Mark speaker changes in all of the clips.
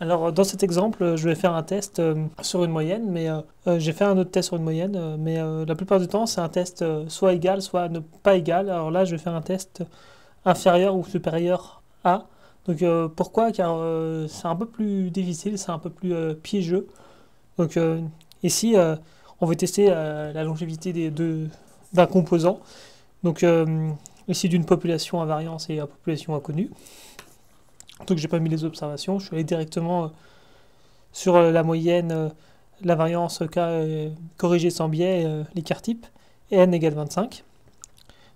Speaker 1: Alors, dans cet exemple, je vais faire un test sur une moyenne, mais j'ai fait un autre test sur une moyenne, mais la plupart du temps, c'est un test soit égal, soit ne pas égal. Alors là, je vais faire un test inférieur ou supérieur à. Donc, pourquoi? Car c'est un peu plus difficile, c'est un peu plus piégeux. Donc, ici, on va tester la longévité d'un composant. Donc, ici, d'une population à variance et à population inconnue. Donc, j'ai pas mis les observations, je suis allé directement sur la moyenne, la variance corrigée sans biais, l'écart type, et n égale 25.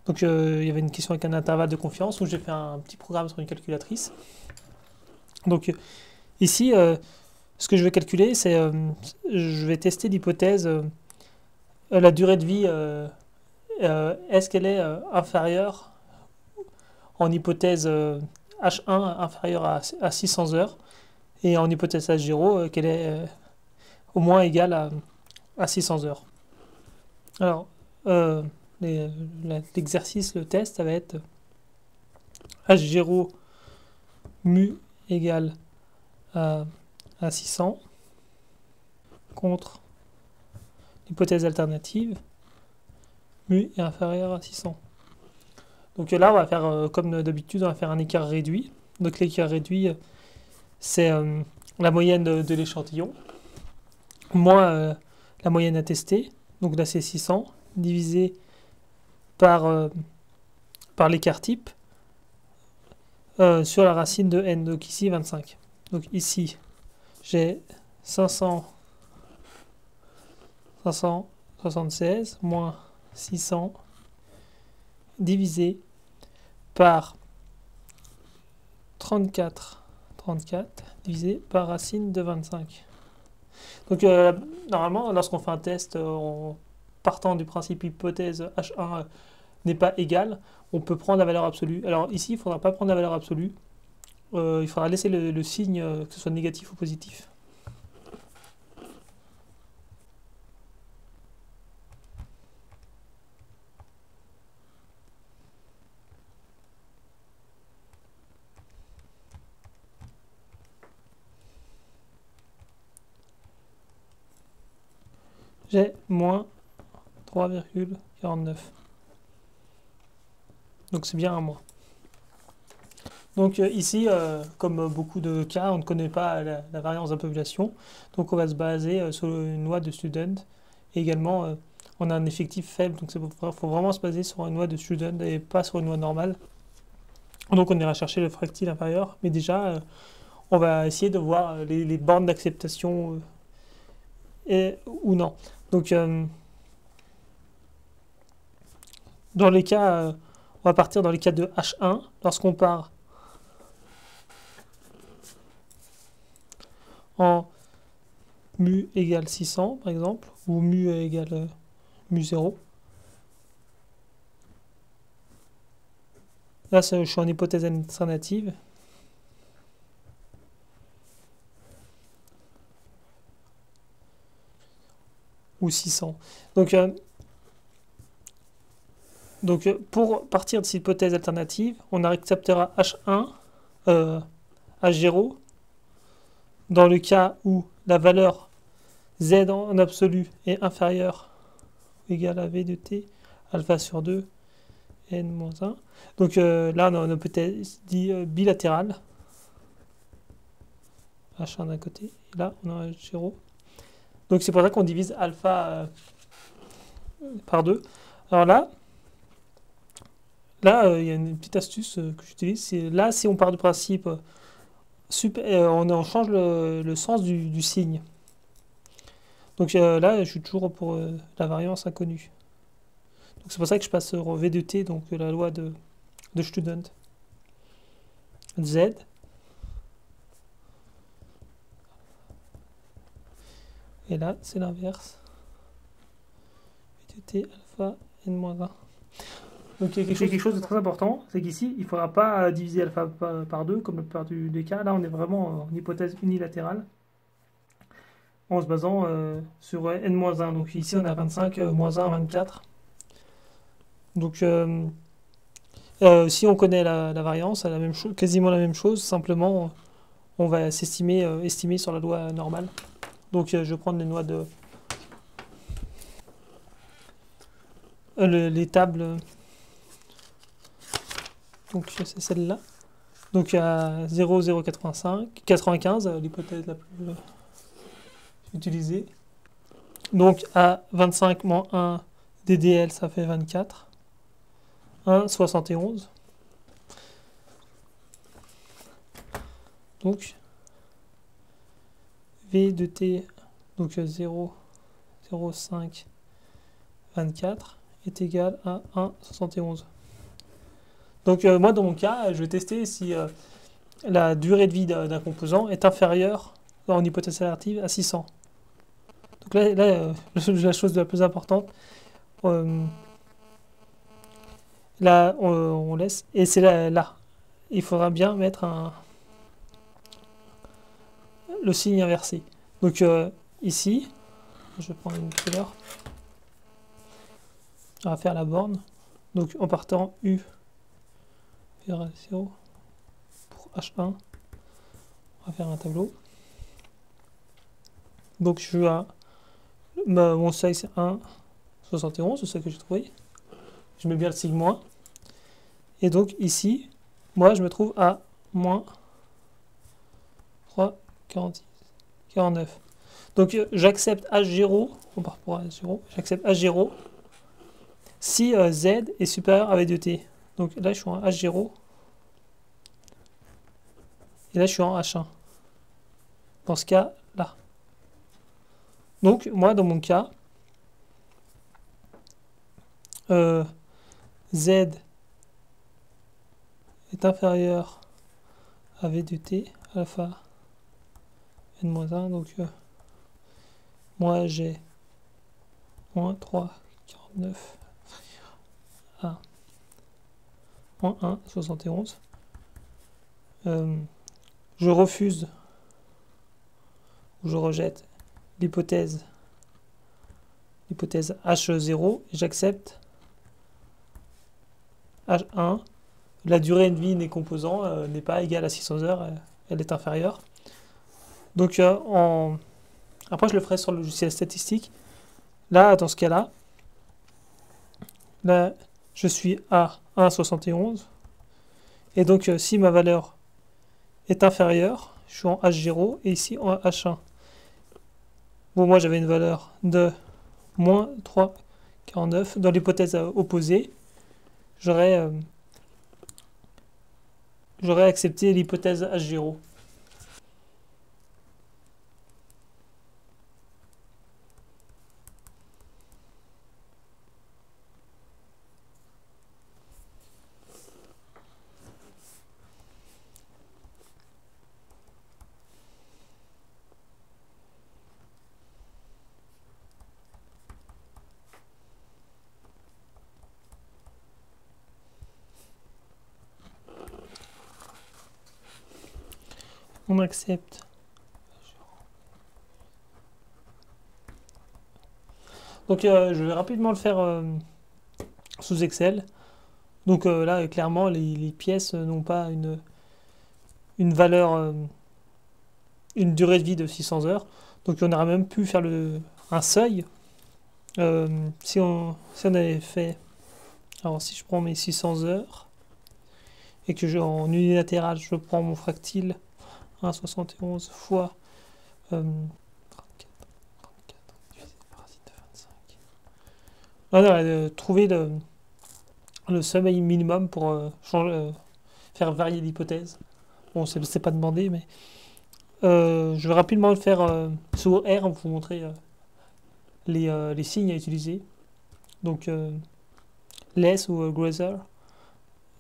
Speaker 1: Donc il y avait une question avec un intervalle de confiance où j'ai fait un petit programme sur une calculatrice. Donc ici, ce que je vais calculer, c'est je vais tester l'hypothèse la durée de vie, est-ce qu'elle est inférieure en hypothèse H1 inférieure à 600 heures et en hypothèse H0 qu'elle est au moins égale à 600 heures. Alors, l'exercice, le test, ça va être H0 mu égale à 600 contre l'hypothèse alternative mu est inférieur à 600. Donc là, on va faire, comme d'habitude, on va faire un écart réduit. Donc l'écart réduit, c'est la moyenne de l'échantillon, moins la moyenne à tester, donc là c'est 600, divisé par l'écart type, sur la racine de n, donc ici 25. Donc ici, j'ai 576 moins 600 divisé par 34 divisé par racine de 25. Donc normalement, lorsqu'on fait un test en partant du principe hypothèse H1 n'est pas égal, on peut prendre la valeur absolue. Alors ici, il ne faudra pas prendre la valeur absolue. Il faudra laisser le signe, que ce soit négatif ou positif. J'ai moins 3,49. Donc c'est bien un moins. Donc ici, comme beaucoup de cas, on ne connaît pas la variance de la population. Donc on va se baser sur une loi de Student. Et également, on a un effectif faible. Donc il faut vraiment se baser sur une loi de Student et pas sur une loi normale. Donc on ira chercher le fractile inférieur. Mais déjà, on va essayer de voir les bornes d'acceptation ou non. Donc dans les cas, on va partir dans les cas de H1. Lorsqu'on part en mu égale 600 par exemple, ou mu égale mu 0. Là, je suis en hypothèse alternative. Ou 600. Donc pour partir de cette hypothèse alternative, on acceptera H1, H0, dans le cas où la valeur Z en absolu est inférieure ou égale à V de T, alpha sur 2, n-1. Donc là, on a une hypothèse dit bilatérale. H1 d'un côté, et là, on a H0. Donc c'est pour ça qu'on divise alpha par 2. Alors là, il y a une petite astuce que j'utilise. Là, si on part du principe, on change le sens du signe. Donc là, je suis toujours pour la variance inconnue. Donc c'est pour ça que je passe sur V de T, donc la loi de Student. Z. Et là, c'est l'inverse. V de T alpha n-1. Donc il y a quelque chose de très important, c'est qu'ici, il ne faudra pas diviser alpha par 2, comme la plupart des cas. Là, on est vraiment en hypothèse unilatérale, en se basant sur n-1. Donc ici, on a 25, moins 1, 24. Donc si on connaît la variance, c'est quasiment la même chose, simplement on va estimer sur la loi normale. Donc je vais prendre les noix de... les tables... donc c'est celle-là. Donc à 0,085, l'hypothèse la plus utilisée. Donc à 25 moins 1 DDL, ça fait 24. 1,71. Donc V de T, donc 0,05 24 est égal à 1,71. Donc moi dans mon cas, je vais tester si la durée de vie d'un composant est inférieure en hypothèse alternative à 600. Donc là la chose la plus importante, là on laisse, et c'est là. Il faudra bien mettre le signe inversé. Donc ici, je vais prendre une couleur. On va faire la borne. Donc en partant U vers 0 pour H1, on va faire un tableau. Donc je suis à mon seuil c'est 1,71, c'est ça que j'ai trouvé. Je mets bien le signe moins. Et donc ici, moi je me trouve à moins 3,49. Donc j'accepte H0, on part pour H0, j'accepte H0 si Z est supérieur à V de T. Donc là je suis en H0 et là je suis en H1. Dans ce cas là. Donc moi dans mon cas, Z est inférieur à V de T, alpha n-1, donc moi j'ai moins 3,49 à moins 1,71. Je refuse ou je rejette l'hypothèse H0 et j'accepte H1. La durée de vie des composants n'est pas égale à 600 heures, elle est inférieure. Donc après je le ferai sur le logiciel statistique. Là, dans ce cas-là, là je suis à 1,71 et donc si ma valeur est inférieure, je suis en H0 et ici en H1. Bon, moi j'avais une valeur de moins 3,49. Dans l'hypothèse opposée, j'aurais accepté l'hypothèse H0. On accepte. Donc je vais rapidement le faire sous Excel. Donc là clairement les pièces n'ont pas une valeur, une durée de vie de 600 heures. Donc on aurait même pu faire un seuil. Si on avait fait, alors si je prends mes 600 heures et que en unilatéral je prends mon fractile 1,71 fois 34 divisé par racine de 25. Voilà, trouver le seuil minimum pour faire varier l'hypothèse. Bon, c'est pas demandé, mais je vais rapidement le faire sur R pour vous montrer les signes à utiliser. Donc less ou greater.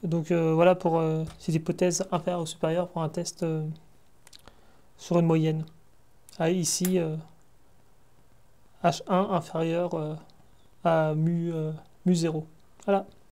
Speaker 1: Donc voilà pour ces hypothèses inférieures ou supérieures pour un test sur une moyenne. Ah, ici, H1 inférieur à mu 0. Voilà.